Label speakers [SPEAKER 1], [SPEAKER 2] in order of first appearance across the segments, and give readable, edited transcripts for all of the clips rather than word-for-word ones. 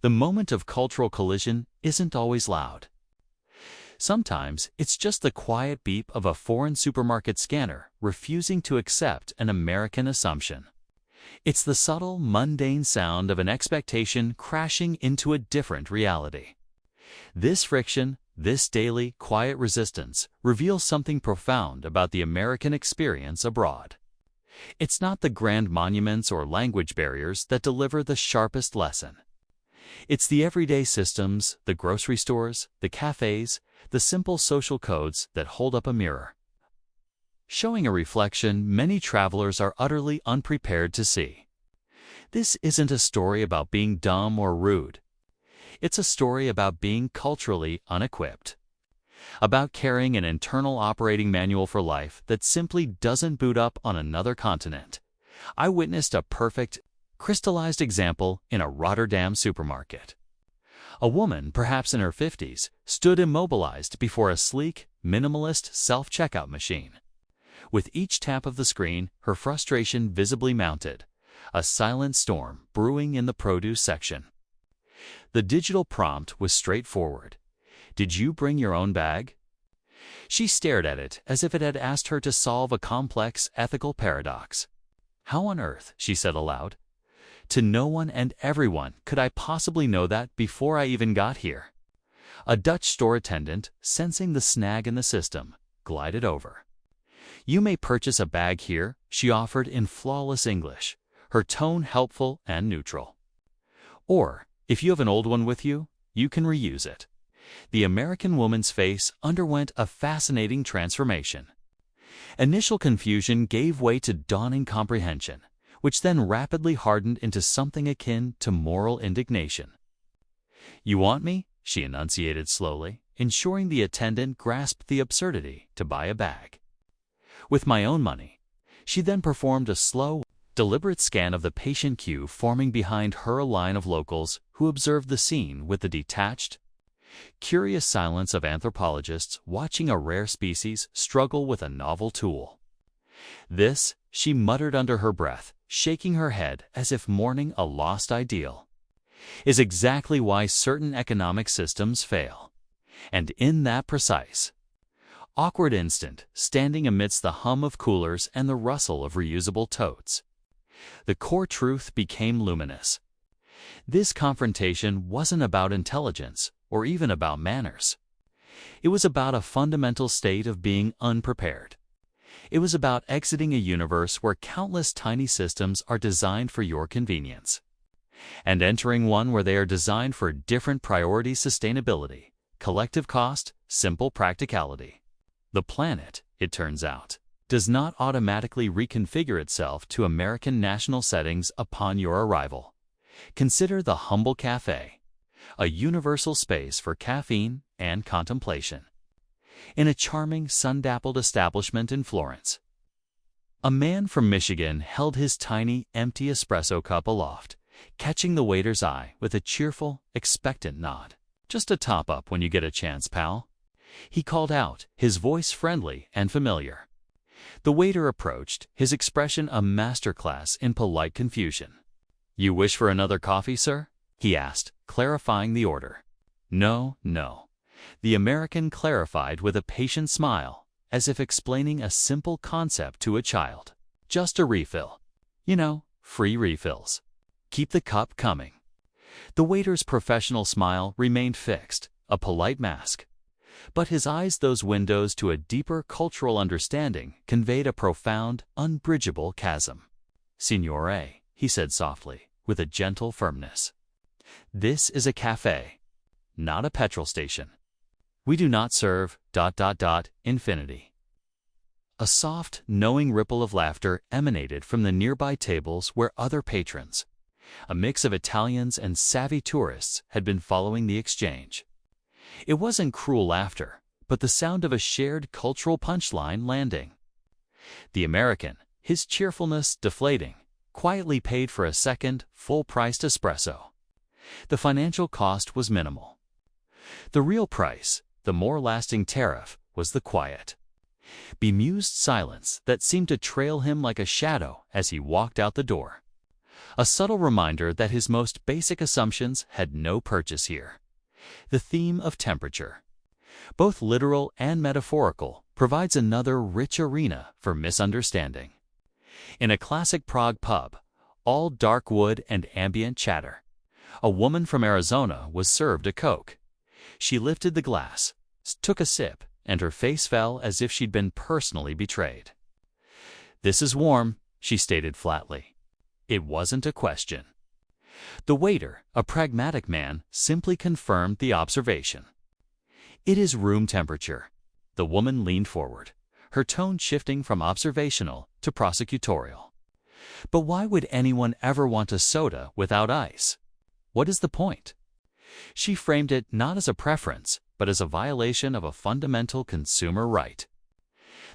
[SPEAKER 1] The moment of cultural collision isn't always loud. Sometimes it's just the quiet beep of a foreign supermarket scanner refusing to accept an American assumption. It's the subtle, mundane sound of an expectation crashing into a different reality. This friction, this daily, quiet resistance, reveals something profound about the American experience abroad. It's not the grand monuments or language barriers that deliver the sharpest lesson. It's the everyday systems, the grocery stores, the cafés, the simple social codes that hold up a mirror, showing a reflection many travelers are utterly unprepared to see. This isn't a story about being dumb or rude. It's a story about being culturally unequipped, about carrying an internal operating manual for life that simply doesn't boot up on another continent. I witnessed a perfect, crystallized example in a Rotterdam supermarket. A woman, perhaps in her 50s, stood immobilized before a sleek, minimalist self-checkout machine. With each tap of the screen, her frustration visibly mounted, a silent storm brewing in the produce section. The digital prompt was straightforward. "Did you bring your own bag?" She stared at it as if it had asked her to solve a complex ethical paradox. "How on earth," she said aloud, "to no one and everyone could I possibly know that before I even got here?" A Dutch store attendant, sensing the snag in the system, glided over. "You may purchase a bag here," she offered in flawless English, her tone helpful and neutral. "Or, if you have an old one with you, you can reuse it." The American woman's face underwent a fascinating transformation. Initial confusion gave way to dawning comprehension, which then rapidly hardened into something akin to moral indignation. "You want me?" she enunciated slowly, ensuring the attendant grasped the absurdity to buy a bag. "With my own money." She then performed a slow, deliberate scan of the patient queue forming behind her line of locals who observed the scene with the detached, curious silence of anthropologists watching a rare species struggle with a novel tool. "This," she muttered under her breath, shaking her head as if mourning a lost ideal, "is exactly why certain economic systems fail." And in that precise, awkward instant, standing amidst the hum of coolers and the rustle of reusable totes, the core truth became luminous. This confrontation wasn't about intelligence or even about manners. It was about a fundamental state of being unprepared. It was about exiting a universe where countless tiny systems are designed for your convenience, and entering one where they are designed for different priorities: sustainability, collective cost, simple practicality. The planet, it turns out, does not automatically reconfigure itself to American national settings upon your arrival. Consider the humble café, a universal space for caffeine and contemplation, in a charming, sun-dappled establishment in Florence. A man from Michigan held his tiny, empty espresso cup aloft, catching the waiter's eye with a cheerful, expectant nod. "Just a top-up when you get a chance, pal," he called out, his voice friendly and familiar. The waiter approached, his expression a masterclass in polite confusion. "You wish for another coffee, sir?" he asked, clarifying the order. "No, no." The American clarified with a patient smile, as if explaining a simple concept to a child. "Just a refill. You know, free refills. Keep the cup coming." The waiter's professional smile remained fixed, a polite mask. But his eyes, those windows to a deeper cultural understanding, conveyed a profound, unbridgeable chasm. "Signore," he said softly, with a gentle firmness, "this is a café, not a petrol station. We do not serve ... infinity." A soft, knowing ripple of laughter emanated from the nearby tables where other patrons, a mix of Italians and savvy tourists, had been following the exchange. It wasn't cruel laughter, but the sound of a shared cultural punchline landing. The American, his cheerfulness deflating, quietly paid for a second, full-priced espresso. The financial cost was minimal. The real price, the more lasting tariff, was the quiet, bemused silence that seemed to trail him like a shadow as he walked out the door. a subtle reminder that his most basic assumptions had no purchase here. The theme of temperature, both literal and metaphorical, provides another rich arena for misunderstanding. In a classic Prague pub, all dark wood and ambient chatter, a woman from Arizona was served a Coke. She lifted the glass, took a sip, and her face fell as if she'd been personally betrayed. "This is warm," she stated flatly. It wasn't a question. The waiter, a pragmatic man, simply confirmed the observation. "It is room temperature." The woman leaned forward, her tone shifting from observational to prosecutorial. "But why would anyone ever want a soda without ice? What is the point?" She framed it not as a preference, but as a violation of a fundamental consumer right.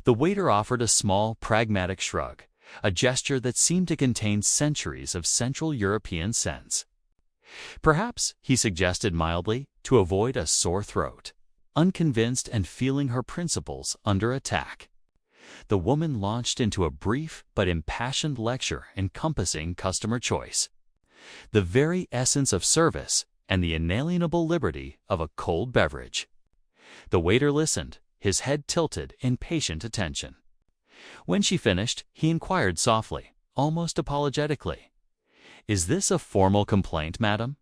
[SPEAKER 1] The waiter offered a small, pragmatic shrug, a gesture that seemed to contain centuries of Central European sense. "Perhaps," he suggested mildly, to avoid a sore throat, unconvinced and feeling her principles under attack. The woman launched into a brief but impassioned lecture encompassing customer choice, the very essence of service, and the inalienable liberty of a cold beverage. The waiter listened, his head tilted in patient attention. When she finished, he inquired softly, almost apologetically, "Is this a formal complaint, madam?"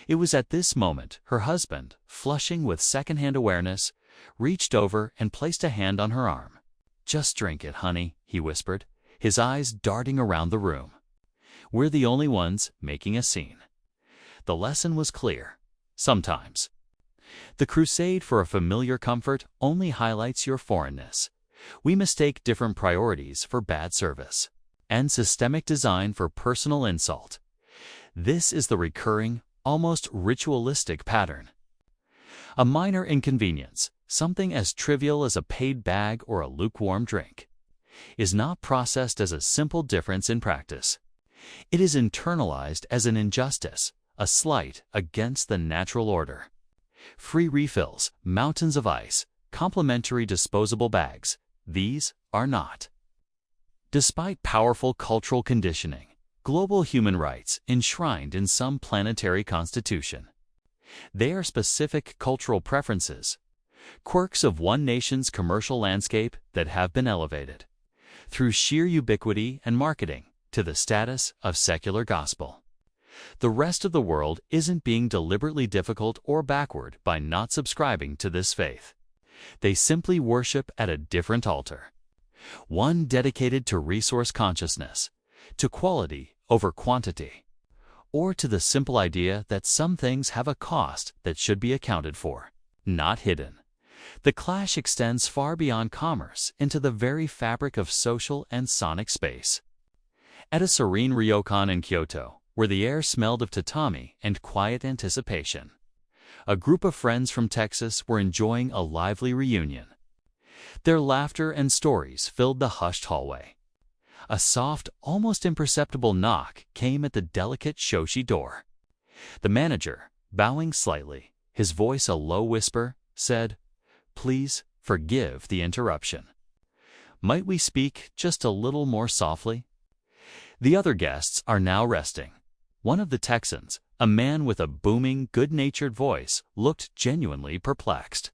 [SPEAKER 1] It was at this moment her husband, flushing with second-hand awareness, reached over and placed a hand on her arm. "Just drink it, honey," he whispered, his eyes darting around the room. "We're the only ones making a scene." The lesson was clear. Sometimes the crusade for a familiar comfort only highlights your foreignness. We mistake different priorities for bad service, and systemic design for personal insult. This is the recurring, almost ritualistic pattern. A minor inconvenience, something as trivial as a paid bag or a lukewarm drink, is not processed as a simple difference in practice. It is internalized as an injustice, a slight against the natural order. Free refills, mountains of ice, complimentary disposable bags, these are not. Despite powerful cultural conditioning, global human rights enshrined in some planetary constitution, they are specific cultural preferences, quirks of one nation's commercial landscape that have been elevated, through sheer ubiquity and marketing, to the status of secular gospel. The rest of the world isn't being deliberately difficult or backward by not subscribing to this faith. They simply worship at a different altar, one dedicated to resource consciousness, to quality over quantity, or to the simple idea that some things have a cost that should be accounted for, not hidden. The clash extends far beyond commerce into the very fabric of social and sonic space. At a serene ryokan in Kyoto, where the air smelled of tatami and quiet anticipation, a group of friends from Texas were enjoying a lively reunion. Their laughter and stories filled the hushed hallway. A soft, almost imperceptible knock came at the delicate shoshi door. The manager, bowing slightly, his voice a low whisper, said, "Please forgive the interruption. Might we speak just a little more softly?" The other guests are now resting. One of the Texans, a man with a booming, good-natured voice, looked genuinely perplexed.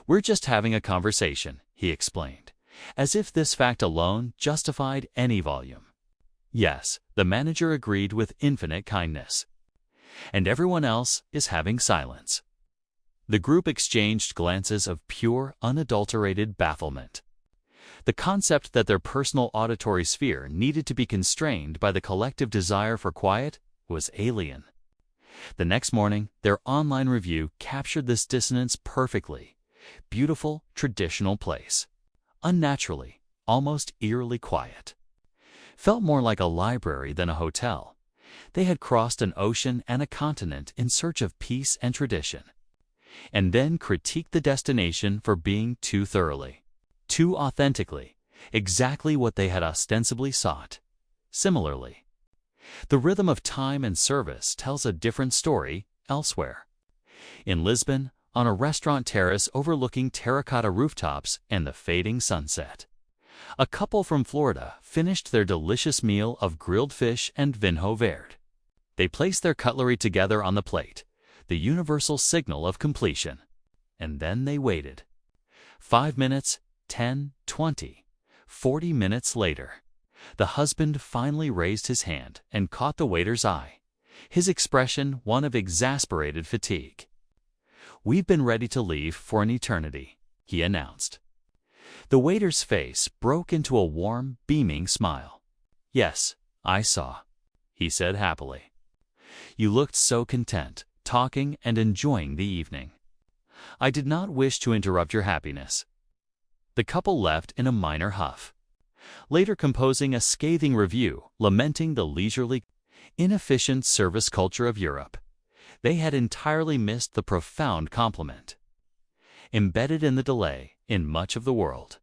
[SPEAKER 1] "We're just having a conversation," he explained, as if this fact alone justified any volume. "Yes," the manager agreed with infinite kindness. "And everyone else is having silence." The group exchanged glances of pure, unadulterated bafflement. The concept that their personal auditory sphere needed to be constrained by the collective desire for quiet was alien. The next morning, their online review captured this dissonance perfectly. Beautiful, traditional place. Unnaturally, almost eerily quiet. Felt more like a library than a hotel. They had crossed an ocean and a continent in search of peace and tradition, and then critiqued the destination for being too thoroughly, too authentically, exactly what they had ostensibly sought. Similarly, the rhythm of time and service tells a different story elsewhere. In Lisbon, on a restaurant terrace overlooking terracotta rooftops and the fading sunset, A couple from Florida finished their delicious meal of grilled fish and vinho verde. They placed their cutlery together on the plate, the universal signal of completion. And then they waited. 5 minutes, 10, 20, 40 minutes later, the husband finally raised his hand and caught the waiter's eye, his expression one of exasperated fatigue. "We've been ready to leave for an eternity," he announced. The waiter's face broke into a warm, beaming smile. "Yes, I saw," he said happily. "You looked so content, talking and enjoying the evening. I did not wish to interrupt your happiness." The couple left in a minor huff, later composing a scathing review lamenting the leisurely, inefficient service culture of Europe. They had entirely missed the profound compliment embedded in the delay in much of the world.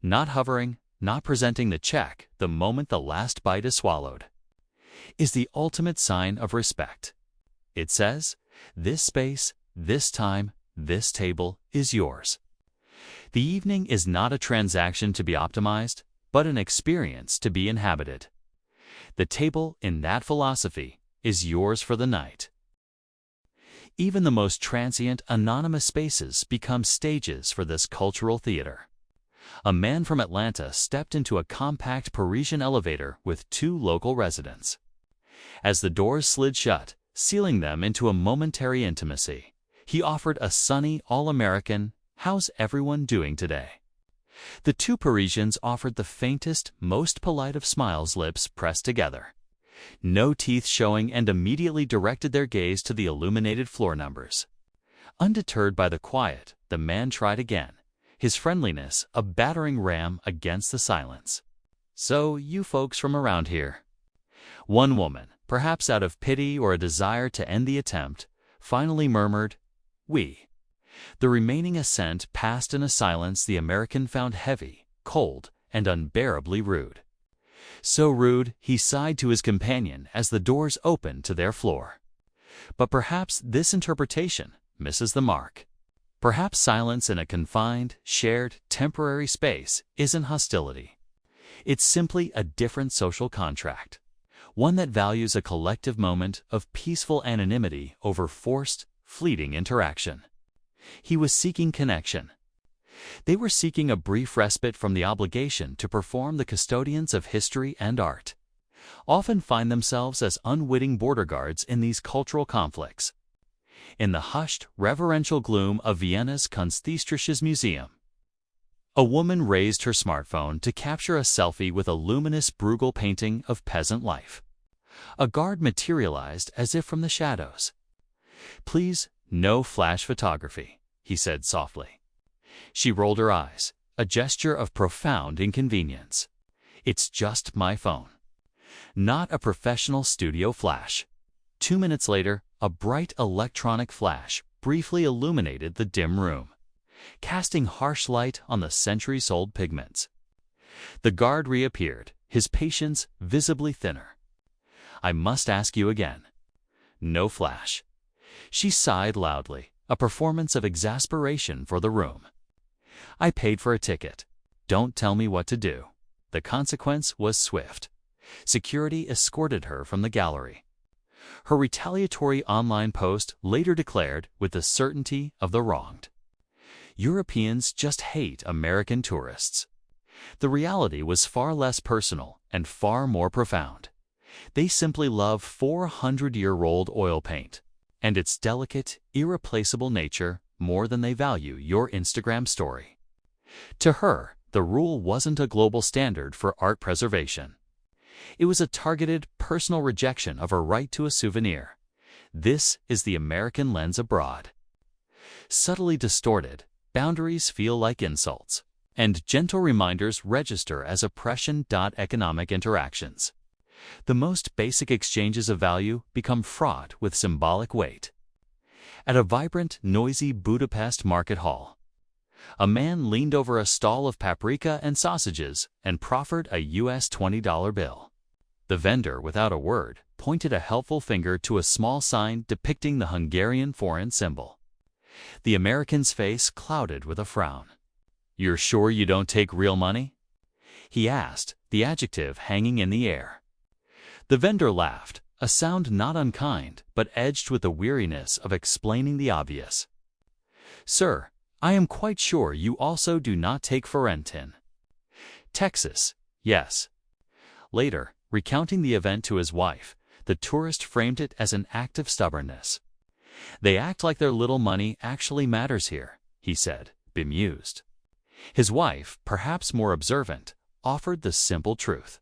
[SPEAKER 1] Not hovering, not presenting the check the moment the last bite is swallowed, is the ultimate sign of respect. It says, "This space, this time, this table is yours." The evening is not a transaction to be optimized, but an experience to be inhabited. The table, in that philosophy, is yours for the night. Even the most transient, anonymous spaces become stages for this cultural theater. A man from Atlanta stepped into a compact Parisian elevator with 2 local residents. As the doors slid shut, sealing them into a momentary intimacy, he offered a sunny, all-American, "How's everyone doing today?" The 2 Parisians offered the faintest, most polite of smiles, lips pressed together, no teeth showing, and immediately directed their gaze to the illuminated floor numbers. Undeterred by the quiet, the man tried again, his friendliness a battering ram against the silence. "So, you folks from around here?" One woman, perhaps out of pity or a desire to end the attempt, finally murmured, "We." The remaining assent passed in a silence the American found heavy, cold, and unbearably rude. So rude, he sighed to his companion as the doors opened to their floor. But perhaps this interpretation misses the mark. Perhaps silence in a confined, shared, temporary space isn't hostility. It's simply a different social contract, one that values a collective moment of peaceful anonymity over forced, fleeting interaction. He was seeking connection. They were seeking a brief respite from the obligation to perform the custodians of history and art, often find themselves as unwitting border guards in these cultural conflicts. In the hushed, reverential gloom of Vienna's Kunsthistorisches Museum, a woman raised her smartphone to capture a selfie with a luminous Bruegel painting of peasant life. A guard materialized as if from the shadows. "Please, no flash photography," he said softly. She rolled her eyes, a gesture of profound inconvenience. "It's just my phone." Not a professional studio flash. 2 minutes later, a bright electronic flash briefly illuminated the dim room, casting harsh light on the centuries-old pigments. The guard reappeared, his patience visibly thinner. "I must ask you again." No flash. She sighed loudly, a performance of exasperation for the room. "I paid for a ticket. Don't tell me what to do." The consequence was swift. Security escorted her from the gallery. Her retaliatory online post later declared with the certainty of the wronged, "Europeans just hate American tourists." The reality was far less personal and far more profound. They simply love 400-year-old oil paint and its delicate, irreplaceable nature more than they value your Instagram story. To her, the rule wasn't a global standard for art preservation. It was a targeted, personal rejection of her right to a souvenir. This is the American lens abroad. Subtly distorted, boundaries feel like insults, and gentle reminders register as oppression. Economic interactions. The most basic exchanges of value become fraught with symbolic weight. At a vibrant, noisy Budapest market hall, a man leaned over a stall of paprika and sausages and proffered a US $20 bill. The vendor, without a word, pointed a helpful finger to a small sign depicting the Hungarian foreign symbol. The American's face clouded with a frown. "You're sure you don't take real money?" he asked, the adjective hanging in the air. The vendor laughed, a sound not unkind, but edged with the weariness of explaining the obvious. Sir, I am quite sure you also do not take Florentin. Texas, yes. Later, recounting the event to his wife, the tourist framed it as an act of stubbornness. They act like their little money actually matters here, he said, bemused. His wife, perhaps more observant, offered the simple truth.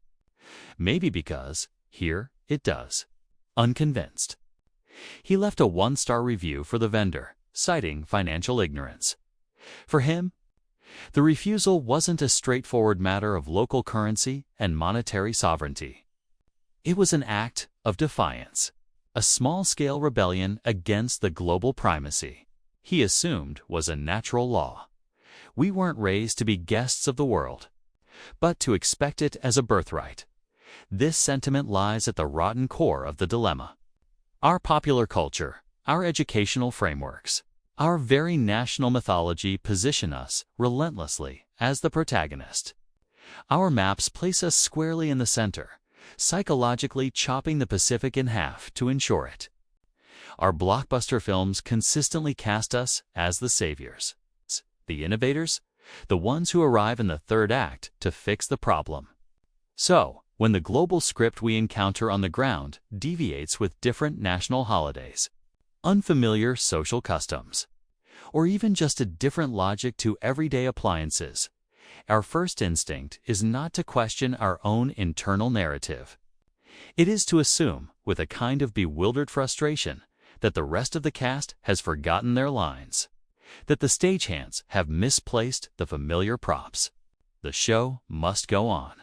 [SPEAKER 1] Maybe because, here, it does. Unconvinced. He left a 1-star review for the vendor, citing financial ignorance. For him, the refusal wasn't a straightforward matter of local currency and monetary sovereignty. It was an act of defiance, a small-scale rebellion against the global primacy he assumed was a natural law. We weren't raised to be guests of the world, but to expect it as a birthright. This sentiment lies at the rotten core of the dilemma. Our popular culture, our educational frameworks, our very national mythology position us relentlessly as the protagonist. Our maps place us squarely in the center, psychologically chopping the Pacific in half to ensure it. Our blockbuster films consistently cast us as the saviors, the innovators, the ones who arrive in the third act to fix the problem. So, when the global script we encounter on the ground deviates with different national holidays, unfamiliar social customs, or even just a different logic to everyday appliances, our first instinct is not to question our own internal narrative. It is to assume, with a kind of bewildered frustration, that the rest of the cast has forgotten their lines, that the stagehands have misplaced the familiar props. The show must go on.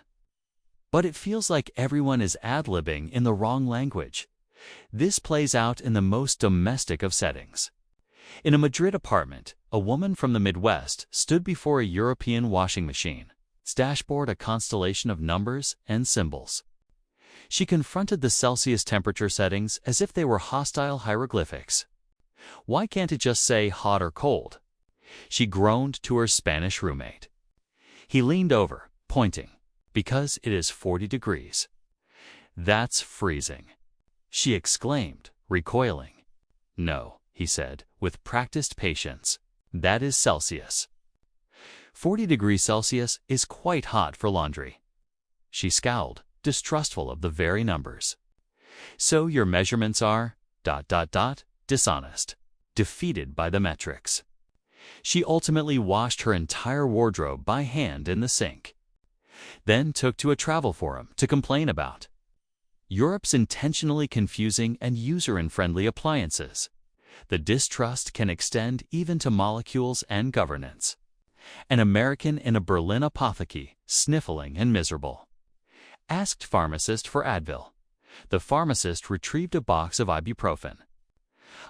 [SPEAKER 1] But it feels like everyone is ad-libbing in the wrong language. This plays out in the most domestic of settings. In a Madrid apartment, a woman from the Midwest stood before a European washing machine, its dashboard a constellation of numbers and symbols. She confronted the Celsius temperature settings as if they were hostile hieroglyphics. Why can't it just say hot or cold? She groaned to her Spanish roommate. He leaned over, pointing. Because it is 40 degrees. That's freezing, she exclaimed, recoiling. No, he said, with practiced patience. That is Celsius. 40 degrees Celsius is quite hot for laundry. She scowled, distrustful of the very numbers. So your measurements are, ... dishonest, defeated by the metrics. She ultimately washed her entire wardrobe by hand in the sink, then took to a travel forum to complain about Europe's intentionally confusing and user-unfriendly appliances. The distrust can extend even to molecules and governance. An American in a Berlin apotheke, sniffling and miserable, asked pharmacist for Advil. The pharmacist retrieved a box of ibuprofen.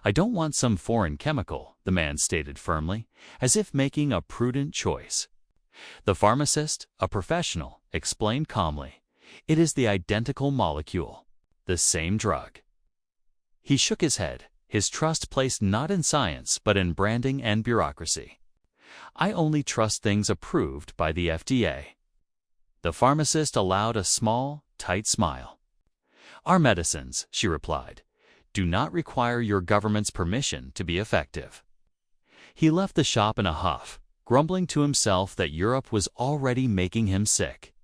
[SPEAKER 1] I don't want some foreign chemical, the man stated firmly, as if making a prudent choice. The pharmacist, a professional, explained calmly, it is the identical molecule, the same drug. He shook his head, his trust placed not in science but in branding and bureaucracy. I only trust things approved by the FDA. The pharmacist allowed a small, tight smile. Our medicines, she replied, do not require your government's permission to be effective. He left the shop in a huff, grumbling to himself that Europe was already making him sick.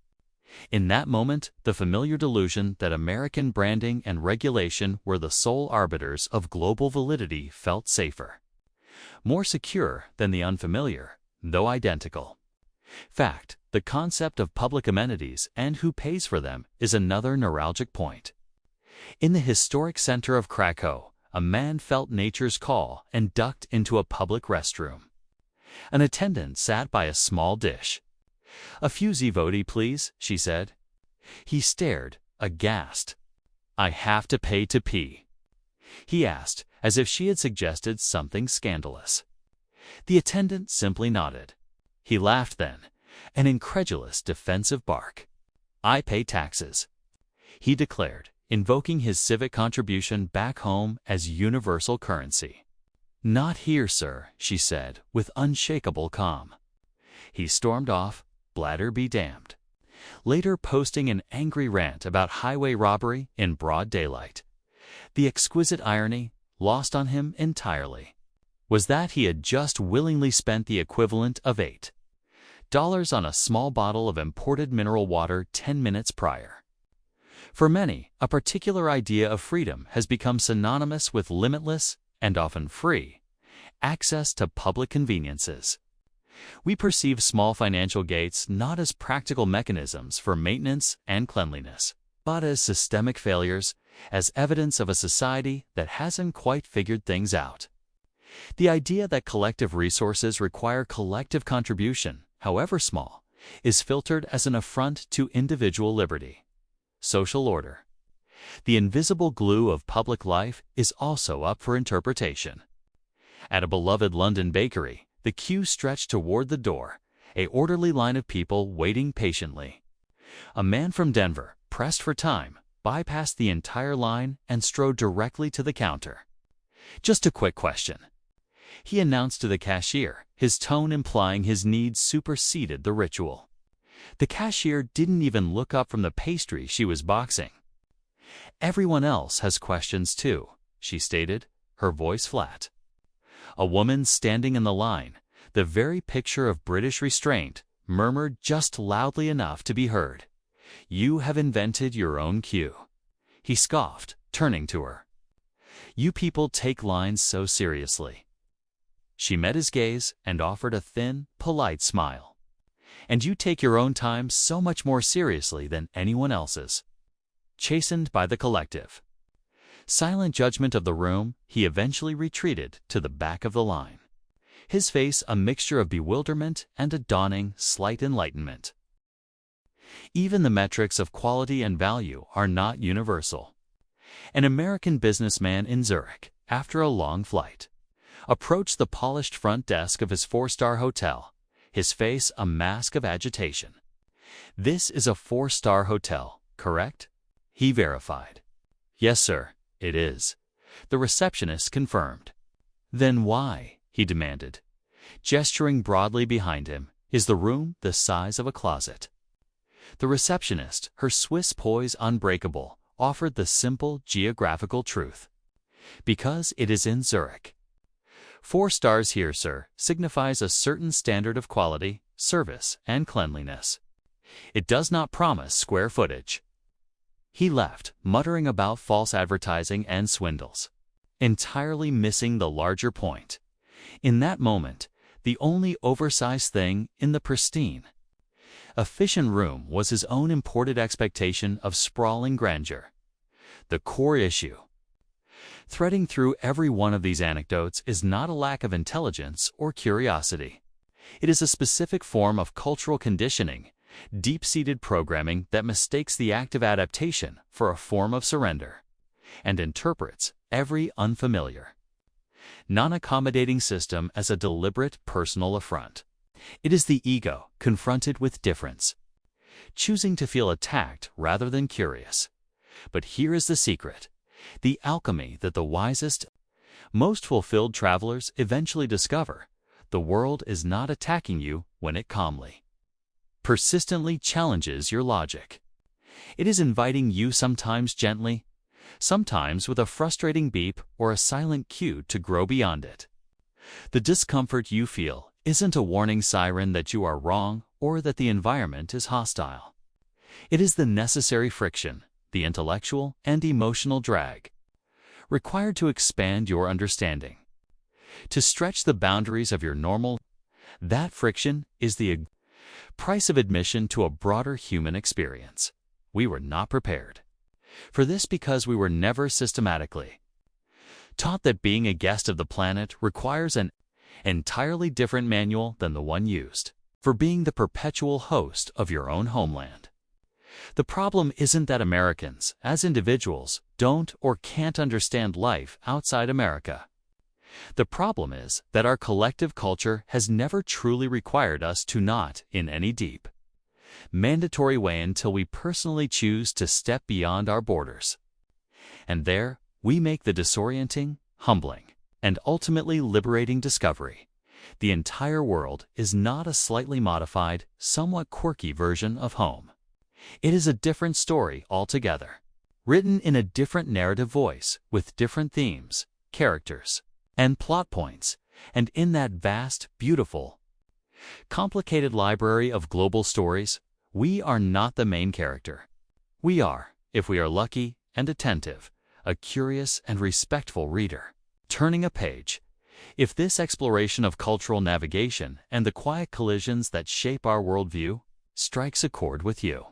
[SPEAKER 1] In that moment, the familiar delusion that American branding and regulation were the sole arbiters of global validity felt safer. More secure than the unfamiliar, though identical. Fact, the concept of public amenities and who pays for them is another neuralgic point. In the historic center of Krakow, a man felt nature's call and ducked into a public restroom. An attendant sat by a small dish. A few zivoti, please, she said. He stared, aghast. I have to pay to pee, he asked, as if she had suggested something scandalous. The attendant simply nodded. He laughed then, an incredulous defensive bark. I pay taxes, he declared, invoking his civic contribution back home as universal currency. Not here, sir, she said, with unshakable calm. He stormed off, bladder be damned. later posting an angry rant about highway robbery in broad daylight. The exquisite irony, lost on him entirely, was that he had just willingly spent the equivalent of $8 on a small bottle of imported mineral water 10 minutes prior. For many, a particular idea of freedom has become synonymous with limitless, and often free, access to public conveniences. We perceive small financial gates not as practical mechanisms for maintenance and cleanliness, but as systemic failures, as evidence of a society that hasn't quite figured things out. The idea that collective resources require collective contribution, however small, is filtered as an affront to individual liberty. Social order. The invisible glue of public life is also up for interpretation. At a beloved London bakery, the queue stretched toward the door, an orderly line of people waiting patiently. A man from Denver, pressed for time, bypassed the entire line and strode directly to the counter. "Just a quick question," he announced to the cashier, his tone implying his needs superseded the ritual. The cashier didn't even look up from the pastry she was boxing. "Everyone else has questions too," she stated, her voice flat. A woman standing in the line, the very picture of British restraint, murmured just loudly enough to be heard, "You have invented your own queue." He scoffed, turning to her. "You people take lines so seriously." She met his gaze and offered a thin, polite smile. "And you take your own time so much more seriously than anyone else's." Chastened by the collective, silent judgment of the room, he eventually retreated to the back of the line, his face a mixture of bewilderment and a dawning, slight enlightenment. Even the metrics of quality and value are not universal. An American businessman in Zurich, after a long flight, approached the polished front desk of his four-star hotel, his face a mask of agitation. "This is a four-star hotel, correct?" he verified. "Yes, sir, it is," the receptionist confirmed. "Then why," he demanded, gesturing broadly behind him, "is the room the size of a closet?" The receptionist, her Swiss poise unbreakable, offered the simple geographical truth. "Because it is in Zurich. 4 stars here, sir, signifies a certain standard of quality, service, and cleanliness. It does not promise square footage." He left, muttering about false advertising and swindles, entirely missing the larger point. In that moment, the only oversized thing in the pristine, efficient room was his own imported expectation of sprawling grandeur. The core issue, threading through every one of these anecdotes, is not a lack of intelligence or curiosity. It is a specific form of cultural conditioning, deep-seated programming that mistakes the act of adaptation for a form of surrender, and interprets every unfamiliar, non-accommodating system as a deliberate personal affront. It is the ego confronted with difference, choosing to feel attacked rather than curious. But here is the secret, the alchemy that the wisest, most fulfilled travelers eventually discover: the world is not attacking you when it calmly, persistently challenges your logic. It is inviting you, sometimes gently, sometimes with a frustrating beep or a silent cue, to grow beyond it. The discomfort you feel isn't a warning siren that you are wrong or that the environment is hostile. It is the necessary friction, the intellectual and emotional drag, required to expand your understanding, to stretch the boundaries of your normal. That friction is the price of admission to a broader human experience. We were not prepared for this because we were never systematically taught that being a guest of the planet requires an entirely different manual than the one used for being the perpetual host of your own homeland. The problem isn't that Americans, as individuals, don't or can't understand life outside America. The problem is that our collective culture has never truly required us to, not in any deep, mandatory way, until we personally choose to step beyond our borders. And there, we make the disorienting, humbling, and ultimately liberating discovery: the entire world is not a slightly modified, somewhat quirky version of home. It is a different story altogether, written in a different narrative voice, with different themes, characters, and plot points, and in that vast, beautiful, complicated library of global stories, we are not the main character. We are, if we are lucky and attentive, a curious and respectful reader. Turning a page. If this exploration of cultural navigation and the quiet collisions that shape our worldview strikes a chord with you,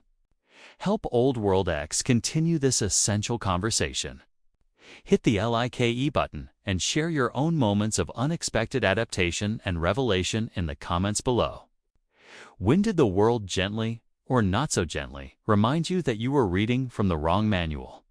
[SPEAKER 1] help Old World X continue this essential conversation. Hit the like button and share your own moments of unexpected adaptation and revelation in the comments below. When did the world gently, or not so gently, remind you that you were reading from the wrong manual?